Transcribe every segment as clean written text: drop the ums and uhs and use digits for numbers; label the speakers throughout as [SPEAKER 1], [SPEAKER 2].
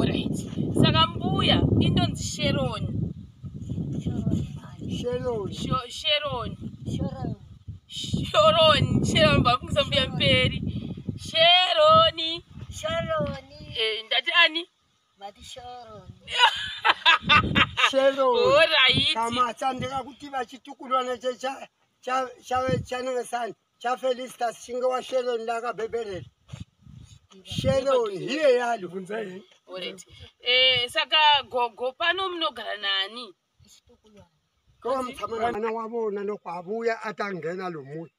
[SPEAKER 1] Alright. Saka mbuya indonzi Sheroni. Sheroni bakumsambia mperi. Sheroni. Ndati ani?
[SPEAKER 2] Mati Sheroni.
[SPEAKER 1] Alright.
[SPEAKER 3] Kama chandika kuti vachitukulwa neche chave chanengesani chafelistas chinge wa Sheroni ndakabheberera. Sheroni hiye yali kunzai.
[SPEAKER 1] Alright. Saka gogo pano munogara nani?
[SPEAKER 3] Kwa mtsamana wavona nokwavuya atangena lomuya.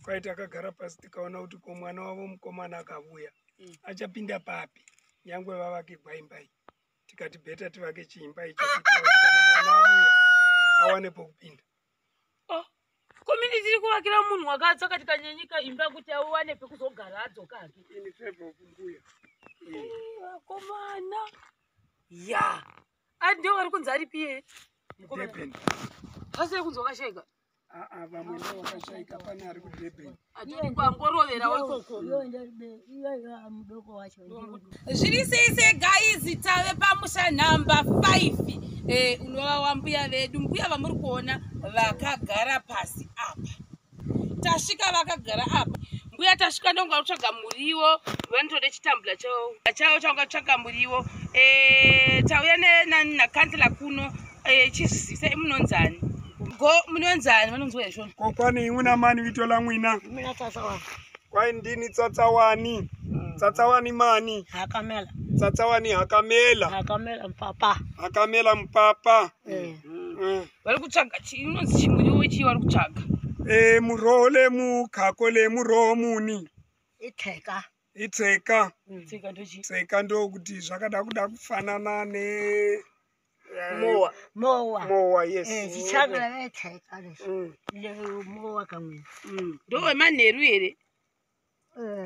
[SPEAKER 4] Kwaita akagara pasi tikaona kuti ko mwana wavo mukomana akavuya achapinda papi nyangwe vavake gwaimbai tikati bheta tivake chiimba icho kuti kana mwana avuya awane pokupinda.
[SPEAKER 1] Komini tiri kuvakira munhu wakadzaka tikanyenyika imba kuti awane pekuzogara adzoka hake.
[SPEAKER 4] Ini fevha kumbuya.
[SPEAKER 1] Komana. Ya. Ndio vari kunzi aripiye.
[SPEAKER 4] Durban.
[SPEAKER 1] Hase kunzi wakasheka.
[SPEAKER 4] Vamwe ndo vakashaika pane ari kuDurban.
[SPEAKER 1] Atiri kwamborovera wakoko.
[SPEAKER 2] Mudoko wacho.
[SPEAKER 1] Zviri sei guys, tave pamusha number 5. Unova wambuya vedu, mbuya vamuri kuona vakagara pasi apa. Tasvika vakagara apa. Mbuya tasvika ndonga kutsvaga muriwo, vanotode chitambula chavo changatsvaga muriwo. Tauya nakansela kuno chizvisisa munonzani. Go munonzani vanonzwa izvona.
[SPEAKER 4] Kokwani imuna mani vito la mwina.
[SPEAKER 2] Mina tsatsawani.
[SPEAKER 4] Kwai ndini tsatsawani. Tsatsawani mani.
[SPEAKER 2] Hakamela.
[SPEAKER 4] Tsatsawani hakamela.
[SPEAKER 2] Hakamela mpapa.
[SPEAKER 4] Hakamela mpapa.
[SPEAKER 1] Vari kutsvaga unonzi chimuriwo ichi vari kutsvaga.
[SPEAKER 4] Murole mukakole muroho muni.
[SPEAKER 2] Itheka.
[SPEAKER 4] Itseka.
[SPEAKER 1] Tseka ndochi.
[SPEAKER 4] Tseka ndo kuti zvakada kuda kufanana ne
[SPEAKER 2] Mowa,
[SPEAKER 4] yes.
[SPEAKER 2] Zichagala vetheka leswo. Le mowa kamwe.
[SPEAKER 1] Ndo wemanheru here.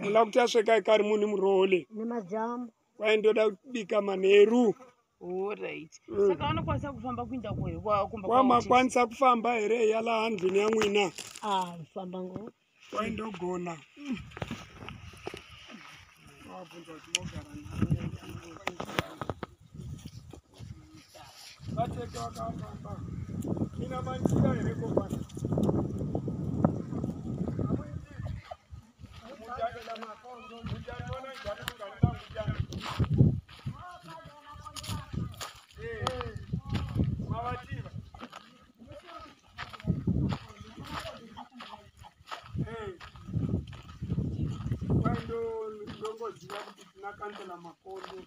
[SPEAKER 4] Mula kuti asveka ikari muni murole.
[SPEAKER 2] Nemajambo.
[SPEAKER 4] Kwai ndoda kubika manheru.
[SPEAKER 1] Alright. Saka vanokwanisa kufamba kuinda kumba.
[SPEAKER 4] Wamakwanisa kufamba here yala handlini yamwina.
[SPEAKER 2] Famba ngo.
[SPEAKER 4] Kwai ndogona. Vateke wakafamba. Ina manjira here kopana. Mujadela makondo, mujadona njari kungalila mujana. Mavativa. Kwando ndongoziva kuti tinakansela makondo.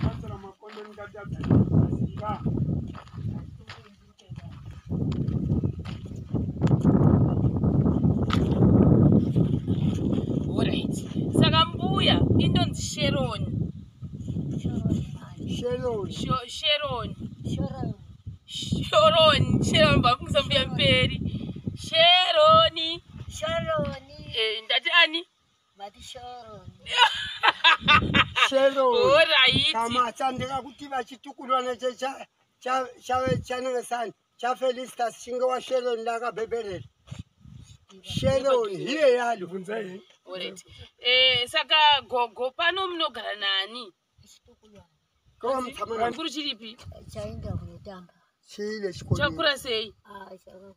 [SPEAKER 4] Kansela makondo ngati akazovavakira.
[SPEAKER 1] Alright. Saka mbuya indonzi Sheroni. Sheroni bakumsambia mperi. Sheroni. Ndati ani?
[SPEAKER 2] Mati Sheroni.
[SPEAKER 1] Alright.
[SPEAKER 3] Kama chandika kuti vachitukulwa neche chave chanengesani chafelistas chinge wa Sheroni ndakabheberera. Sheroni hiye yali kunzai.
[SPEAKER 1] Alright. Saka gogo pano munogara nani?
[SPEAKER 3] Kwa mtsamana
[SPEAKER 1] Muzukuru chiripi?
[SPEAKER 2] Chainda kunotamba.
[SPEAKER 3] chile chikoni.
[SPEAKER 1] Chakura sei?
[SPEAKER 2] Chakakura.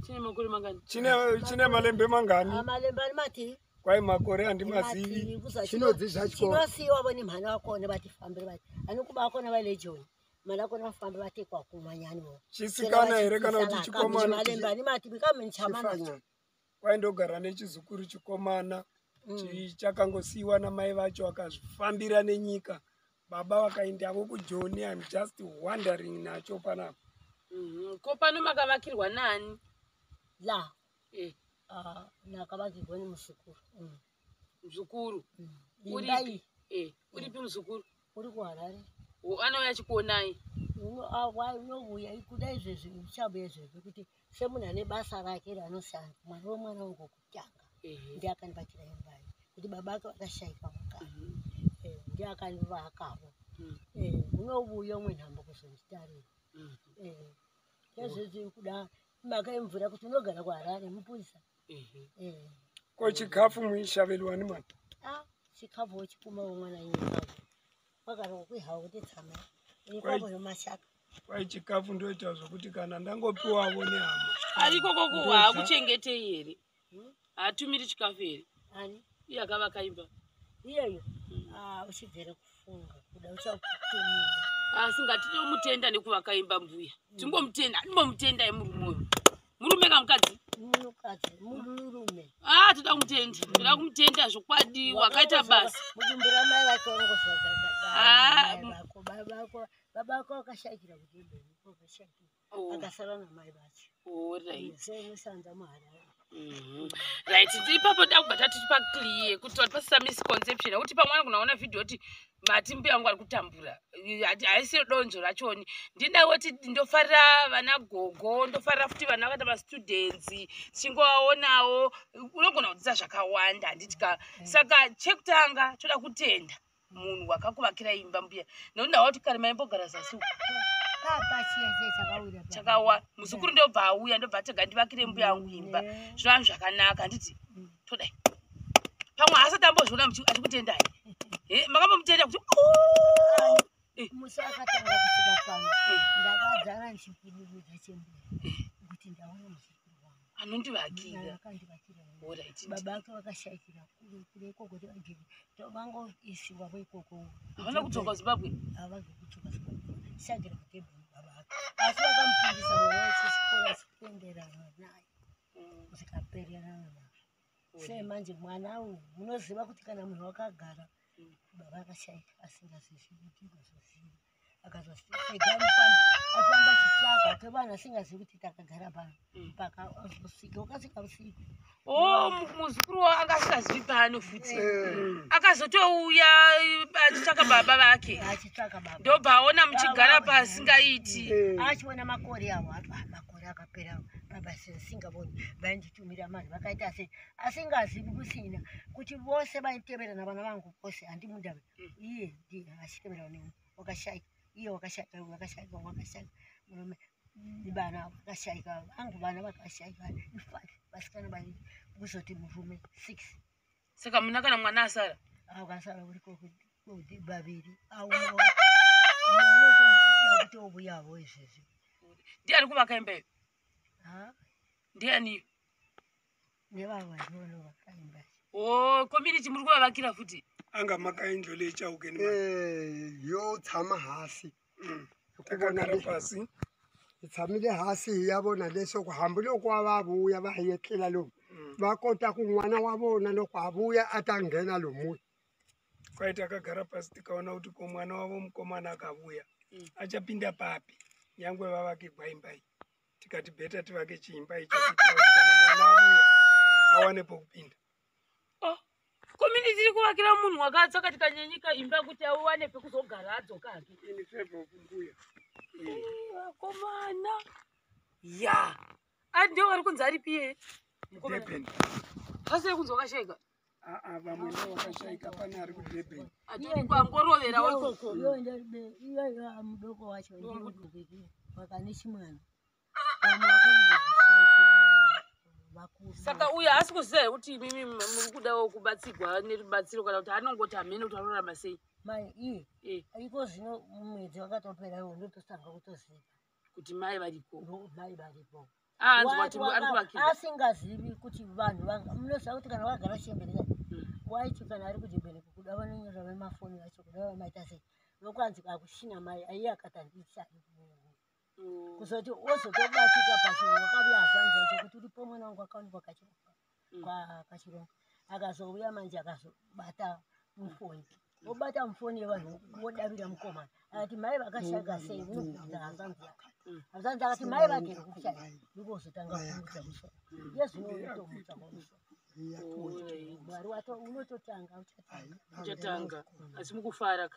[SPEAKER 1] Chine makore mangani?
[SPEAKER 4] Chine malembe mangani?
[SPEAKER 2] Malembe ari mati.
[SPEAKER 4] Kwai makore handimazivi.
[SPEAKER 3] Chinodzidza chikoni.
[SPEAKER 2] Chinosiwa voni mhana wakona vatifambire vati. Anokuba wakona valegion. Mala kona vafambe vatekwa kumanyani wo.
[SPEAKER 4] Chisikana here kana kuti chikomana.
[SPEAKER 2] Malembe ari mati bikameni chamana.
[SPEAKER 4] Kwai ndogara nechizukuru chikomana. Chakangosiyiwa namai vacho akazvifambira nenyika. Baba vakaendako kuJoni. I'm just wondering nacho panapa.
[SPEAKER 1] Ko pano makavakirwa nani?
[SPEAKER 2] La. Nakavakirwa neMuzukuru.
[SPEAKER 1] Muzukuru.
[SPEAKER 2] Uripi?
[SPEAKER 1] Uripi Muzukuru?
[SPEAKER 2] Uri kuHarare.
[SPEAKER 1] Anouya chikuonai?
[SPEAKER 2] Unovuya kuda izvezvi uchabuya izvezvi kuti semunhu ane basa rake raanoshanda mwana womwana wangu wokutanga ndiye akandivatira imbai kuti baba ake vakashayika mukana ndiye akandivakawo unovuya umwe nhamba kuzonditarira chezvezvi kuda mhaka yemvura kuti unogara kuHarare mupurisa
[SPEAKER 4] Ko chikafu muishavelwa ni mwana.
[SPEAKER 2] Chikafu chikuma mwana nyikafu. Wakaro kwihawo kuti tsama. Nyikafu yomashaka.
[SPEAKER 4] Kwa chikafu ndio chazokuti kana ndangopiwa wone hama.
[SPEAKER 1] Ariko koko akuchengete here. Atumiri chikafu here.
[SPEAKER 2] Ani?
[SPEAKER 1] Iya kava kaimba.
[SPEAKER 2] Iyeyo. Uchibvere kufunga. Kuda uchakutumira.
[SPEAKER 1] Singatide mutenda nekuvakaimba mbuya. Timbomutenda emurumoyo. Murume kamukadzi?
[SPEAKER 2] Munhukadzi, murume.
[SPEAKER 1] Toda kumutenda. Toda kumutenda zvokwadi wakaita basa.
[SPEAKER 2] Mudimbura mai vake vangozvaka. Babako akashakira kuti akashakira. Akasara namai vacho.
[SPEAKER 1] Right.
[SPEAKER 2] Semusanza muharare.
[SPEAKER 1] Right, ipapo da kubata tichipa clear kuti pasisa misconception kuti pamwana kunaona video kuti matimbi yangu ari kutambura haisi donzo rachoni ndinda kuti ndofarira vana gogo ndofarira futi vana vakata ma-students chingovaonawo unogona kudzidza zvakawanda handitika saka chekutanga toda kutenda munhu wakakuvakira imba mbuya nekuti ndawa kuti kare maimbogara zasi chakawa muzukuru ndobva auya ndobva atega ndivakire mbuya yangu imba zvinovanhu zvakanaka handiti todai pamwe haasati ambozviona achikutendai makambomutenda kuti
[SPEAKER 2] musi akatanga kusvika pano ndakadzara ndichikudududza chembuya kuti ndaona muzukuru wangu
[SPEAKER 1] anondivakira
[SPEAKER 2] baba ake vakashayikira kure ikoko vangoisiwapo ikoko
[SPEAKER 1] havana kudzoka zimbabwe
[SPEAKER 2] havage kudzoka zimbabwe shagira kutebhuru baba ake asi vakamupindisa mwana wechechikora chikuenderana naye zikapererana naye semanje mwana uyu munoziva kuti kana munhu wakagara baba akashayika asingazivi kuti ugozoziva akazofamba chitsvaga kevanhu asingazivi kuti takagara pano paka azosvika ukasvika usiku
[SPEAKER 1] muzukuru anga asingazivi pano futi akazotouya achitsvaka baba vake ndobva aona muchigara pasingaiti
[SPEAKER 2] achiona makore avo makore akapera baba singavoni vainditumira mari vakaita sei asingazivi kusina kuti vose vaiteverana vana vangu vose handimudava iye ndiye achiteverana nemu wakashayika iye wakashayika murume vana vakashayika vangu vana vakashayika ifati vasikana vaiti kuzoti murume 6
[SPEAKER 1] saka muna kana mwana asara
[SPEAKER 2] akasara uriko kuti vaviri aunotoda kuti obuyavo izvezvi
[SPEAKER 1] ndiani kuvaka imba iyo ndiani
[SPEAKER 2] nevavo vandiona vakaimba
[SPEAKER 1] community muri kuvavakira futi
[SPEAKER 4] anga makaindole chaukeni
[SPEAKER 3] yo tshama hasi
[SPEAKER 4] takagara pasi
[SPEAKER 3] tshamile hasi yavona leswaku hambi loko va vuya va yetlela lomu va kota ku n'wana wa vona loko a vuya a ta nghena lomu
[SPEAKER 4] kwai takagara pasi tikaona kuti ko mwana wavo mukomana akavuya achapinda papi nyangwe vavake gwaimba iyi tikati bheta tivake chiimba icho kuti kana mwana avuya awane pokupinda
[SPEAKER 1] community iri kuvakira munhu wakadzaka tikanyenyika imba kuti awane pekuzogara adzoka hake
[SPEAKER 4] ini febva kumbuya
[SPEAKER 1] vakomana ya ndio vari kunzi aripiye
[SPEAKER 4] Durban
[SPEAKER 1] hasiri kunzi wakashayika
[SPEAKER 4] vamwe ndo vakashayika pane ari kudurban
[SPEAKER 1] kwamborovera
[SPEAKER 2] ikoko iyo mudoko wacho vakane chimwana
[SPEAKER 1] saka uyo haasi kuziva here kuti imimi muri kudawo kubatsirwa nerubatsiro kana kuti anongoti hamene kuti anorarama sei
[SPEAKER 2] mai iye iko zvino mumwedzi wakatopera iwo ndototanga kutoziva
[SPEAKER 1] kuti mai varipo
[SPEAKER 2] asingazivi kuti vanhu munoziva kuti kana vakagara chembere waiti kana ari kuchembere kuda vanonyora vemafoni vacho kuda vamaita sei nokwanzi kakushina mai aiye akatandisa kuzoti wozotobatika pachinhu wakabuya hazvanza icho kuti uripo mwana wangu akaonekwa kachironga akazouya manje akazobata mufoni wobata mufoni yevanhu wodavira mukomana akati mai vakashayika sei unobvunza hazvanzi hazvanzi akati mai vagere kushaya ndivozotanga kumutsa musoro yezvino unotomutsa kwamusoro mwari wato unototanga
[SPEAKER 1] uchatanga asi mukufara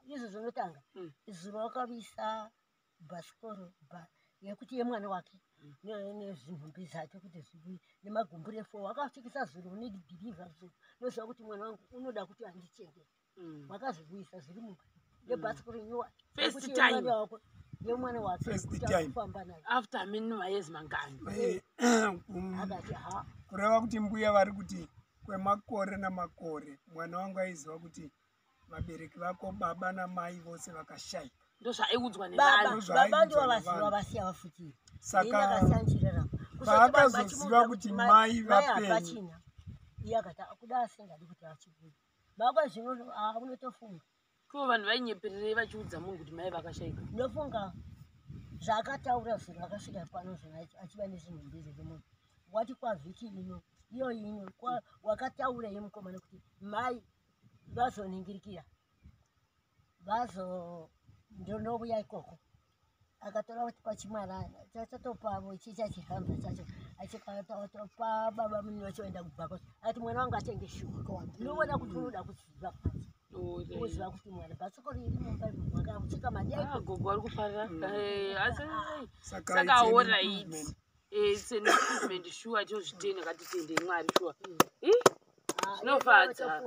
[SPEAKER 2] izvo zvinotanga zuva wakavisa bhasikoro yekuti yemwana wake nezvinhumbi zake kuti zvibuyi nemagumbure 4 wakapfikisa zuro unedhirivha zuro noziva kuti mwana wangu unoda kuti andichengete wakazivuyisa zviri mumba nebhasikoro inyuwa
[SPEAKER 1] first time
[SPEAKER 2] wako yemwana wake kuti akufamba naye
[SPEAKER 1] after many years mangani
[SPEAKER 2] akati
[SPEAKER 4] kureva kuti mbuya vari kuti kwemakore namakore mwana wangu aiziva kuti vabereki vako baba namai vose vakashaika.
[SPEAKER 1] Ndozvaiudzwa
[SPEAKER 2] baba ndivo vaziva vasiya vafutira.
[SPEAKER 4] Saka paakazoziva kuti mai vapenyu
[SPEAKER 2] iye akati kuda asingadi kuti achibuda baba zvino unotofunga
[SPEAKER 1] ko vanhu vainyepererei vachiudza munhu kuti mai vakashaika.
[SPEAKER 2] Ndofunga zvaakataura zvinhu akasvika pano zvino achiva nezvinhu mbiri zvemunhu wati kwavhiki ino wakataurei mukomana kuti mai vazoningirikira ndonouya ikoko akatora kuti pachimwana chatopavo chichachihamba chacho achikatopa baba munhu wachoenda kubhako ati mwana wangu atenge shuka kawanda unoona kuti unoda kuziva kwanza uziva kuti mwana bhatsoko riri mumba mwakamucheka madai
[SPEAKER 1] gogo ari kufarira saka alright it's an improvement sure chozvitenda katitende mwari sure zvinofadza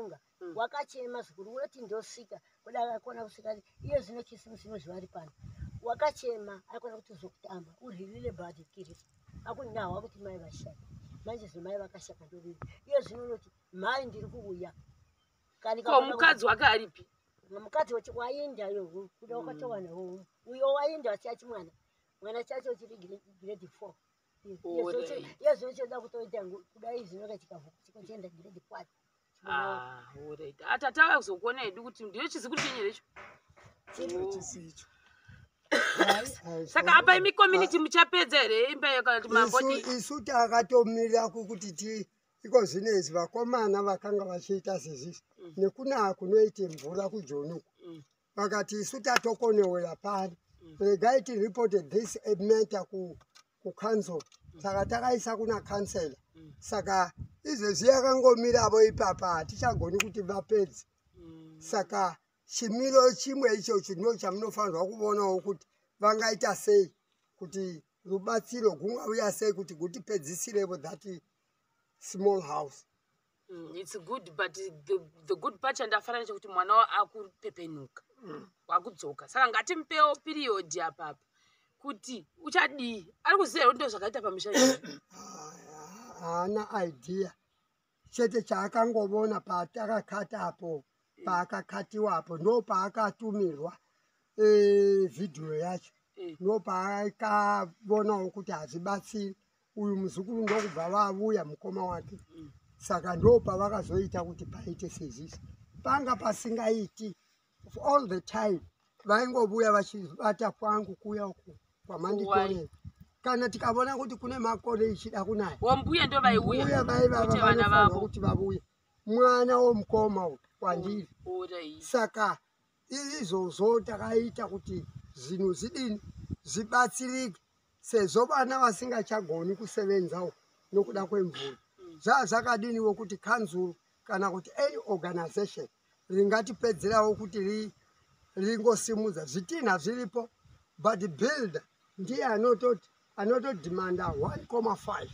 [SPEAKER 2] wakachema zvikuru unoti ndosvika kuda akakona kusvika iye zvino chisimusimo zvivari pano wakachema akona kutozokutamba urhirire bhadhikiri akunahwa kuti mai vashaka manje zvimai vakashaka ndoviri iye zvinonoti mai ndiri kuuya
[SPEAKER 1] ko mukadzi wake aripi
[SPEAKER 2] mukadzi waendayo kuda wakatowana uyo waenda wachiachi mwana chacho chiri grade 4 iye zvinochoda kutoita kudai zvinoka chikochienda grade 4
[SPEAKER 1] alright atatawa kuzokuona hedu kuti ndiyo chizi kuti chenyerecho
[SPEAKER 4] chisicho.
[SPEAKER 1] Saka apa imi community muchapedza here imba yakati mamboti
[SPEAKER 3] isu takatomira kuti iko zvinezvi vakomana vakanga vachiita sezvizvi nekuna kunoite mvura kujonuku vakati isu tatokonewera pari regai reported this matter kucouncil saka takaisa kuna councillor saka izvezvi yakangomiravo ipapa hatichagoni kuti vapedze saka chimiro chimwe ichocho ndiro chamunofanirwa kuonawo kuti vangaita sei kuti rubatsiro gungauya sei kuti gutipedzisirevo that small house.
[SPEAKER 1] It's good but the good part chandafanana chekuti mwana akupepenuka wakudzoka saka ngatimpewo period apapa kuti uchadii ari kuziva ndo zvakaita pamusha
[SPEAKER 3] haana idea chete chaakangovona patakakatapo paakakatiwapo ndo paakatumirwa vhidhiyo yacho ndo paakavonawo kuti hazvibatsiri uyu muzukuru ndokubva vavuya mukoma wake saka ndo pavakazoita kuti paite sezvizvi panga pasingaiti all the time vaingovuya vachibata kwangu kuya uku kwamanditorera kana tikavona kuti kune makore ichida kunaya
[SPEAKER 1] wambuya ndo vaiuya
[SPEAKER 3] vaivavanofana kuti vavuye mwana womukoma kwandiri saka izvozvo takaita kuti zvinhu zvidini zvibatsirike sezvo vana vasingachagoni kusevenzawo nokuda kwemvura zvazvakadiniwo kuti council kana kuti any organization ringatipedzerawo kuti ringosimudza zvitinha zviripo but builder ndiye anotodhimanda 1.5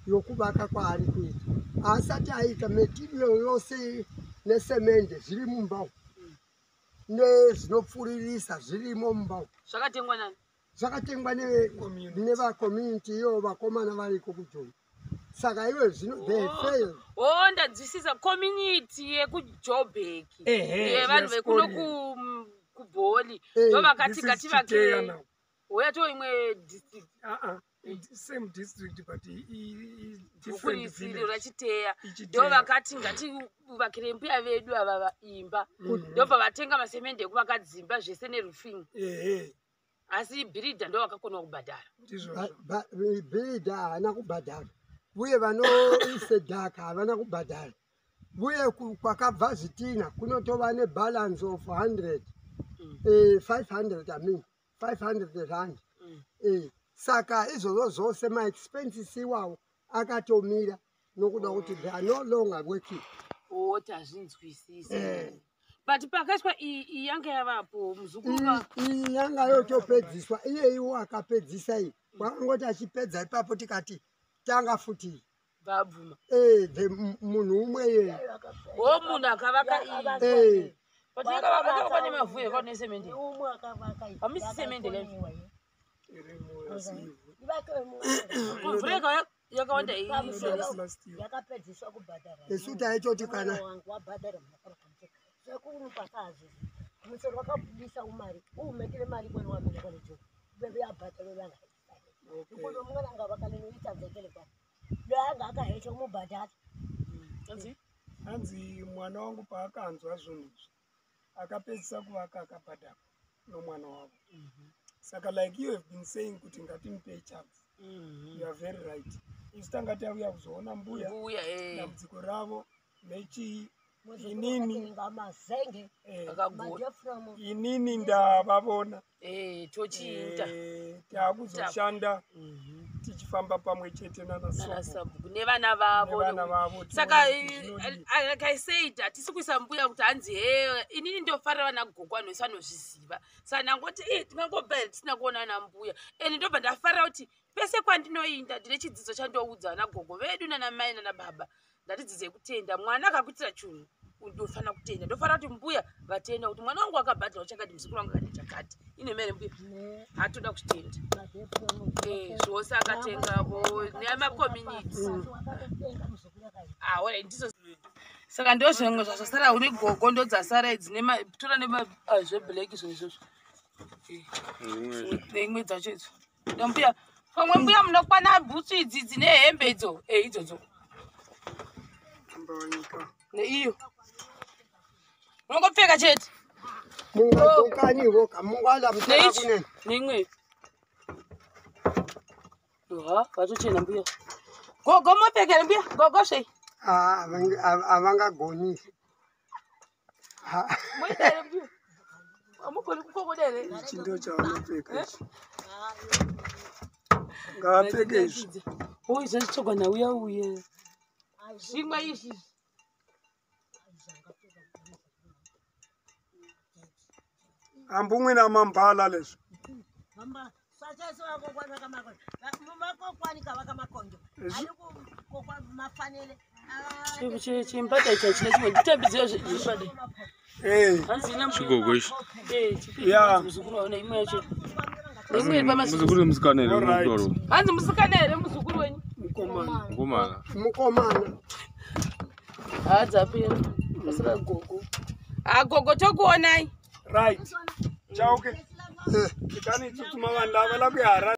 [SPEAKER 3] yokuvaka kwaari kuita asati aita material yose nesemende zviri mumba nezvinopfuririsa zvirimo mumba
[SPEAKER 1] zvakatengwa nani
[SPEAKER 3] zvakatengwa nevacommunity iyo vakomana variko kujoni saka iwe zvino they fail
[SPEAKER 1] ndadzisisa community yekujobek yevanhu vekuno kubholi ndo vakati ngativake uyato imwe district
[SPEAKER 4] same district but
[SPEAKER 1] different rachiteya ndo vakati ngativakire mbuya vedu ava imba ndobva vatenga masemende ekuvaka dzimba zvese nerufing asi bhirida ndo vakakona kubhadhara
[SPEAKER 3] bhirida haana kubhadhara uye vanoise dhaka havana kubhadhara uye kwakabva zvitina kunotova nebalance of 500 rand saka izvozvo zvose maexpenses iwawo akatomira nokuda kuti they are no longer working
[SPEAKER 1] tazvinzwisisa but pakaiswa iyi yanga yavapo muzukuru
[SPEAKER 3] iyi yanga yotopedziswa iye iwo akapedzisa iyi wakangoti achipedza ipapo tikati tanga futi
[SPEAKER 1] vabvuma
[SPEAKER 3] munhu umwe yeye
[SPEAKER 1] munhu akavaka iyi vakavaka nemavhu ekane semende hamisi semende leyo kumvureka Yakawanda iyi.
[SPEAKER 2] Yakapedziswa kubhadhara.
[SPEAKER 3] Isu taitoti kana
[SPEAKER 2] wangu wabhadhara makaramwa. Sekuru pakazi. Musoro wakabudisa umari. Umetire mari kwenu wamene kwene jo. Bebe yabhadhara langa. Ukuno mwana anga vakalinoita dzekele kwa. Langa akahecho mubhadhara.
[SPEAKER 4] Hanzi mwana wangu paakanzwa zvinhu akapedzisa kuvaka akabhadhara nomwana wavo. Saka like you have been saying kuti ngatimupei chance. You are very right. Isu tanga tauya kuzoona mbuya dambudziko ravo mechi inini inini ndavavona
[SPEAKER 1] tochiita
[SPEAKER 4] taakuzoshanda tichifamba pamwe chete
[SPEAKER 1] nanasabuku nevana vavo. Saka like I said hatisi kuisa mbuya kuti hanzi he inini ndofarira vana gogo anoisa anozviziva. Saka nangoti tingangobva tisina kuonana mbuya ende ndobva ndafarira kuti pese kwandinoinda ndine chidzidzo chandoudza vana gogo vedu nanamai nanababa ndatidzidzei kutenda. Mwana akakuitira chinhu ndofanira kutenda. Ndofanira kuti mbuya vatenda kuti mwana wangu akabhadhara uchakati muzukuru wangu akati chakati. Ine mere mbuya hatoda kutenda. Zvose akatengavo nemakominiti. Ora ndizo. Saka ndo zvimwe zvasara uri gogo ndo dzasara dzine tora nezveblack izvozvo. Imwe dzacho idzo. Mbuya pamwe mbuya munokwana bhutsu idzi dzine hembe idzo idzodzo. Neiyo unongopfeka chete
[SPEAKER 3] mungadokaniwo kamungwala mutara kunene
[SPEAKER 1] neimwe vatochena mbuya gogo mopfekere mbuya gogo svei
[SPEAKER 3] havangagoni
[SPEAKER 1] moidere mbuya amugoni kukokodere
[SPEAKER 4] ichi ndo chavanopfeka ichi ngavapfeke izvi
[SPEAKER 1] izvazvitsogwa nauya uye zvimwe izvi
[SPEAKER 4] ambumwe namambala leswi
[SPEAKER 1] chimbada icha chine chimwe nditambidziwa zvibada hanzi ina
[SPEAKER 5] chigogo ichi
[SPEAKER 1] muzukuru waona imwe yacho neimwe iri
[SPEAKER 5] muzukuru musikanere mutoro
[SPEAKER 1] hanzi musikanere muzukuru wenyu
[SPEAKER 3] mukomana
[SPEAKER 1] hadzapera pasara gogo gogo tokuonai
[SPEAKER 4] right chauke tikani tsutuma vanhu lava la kuyara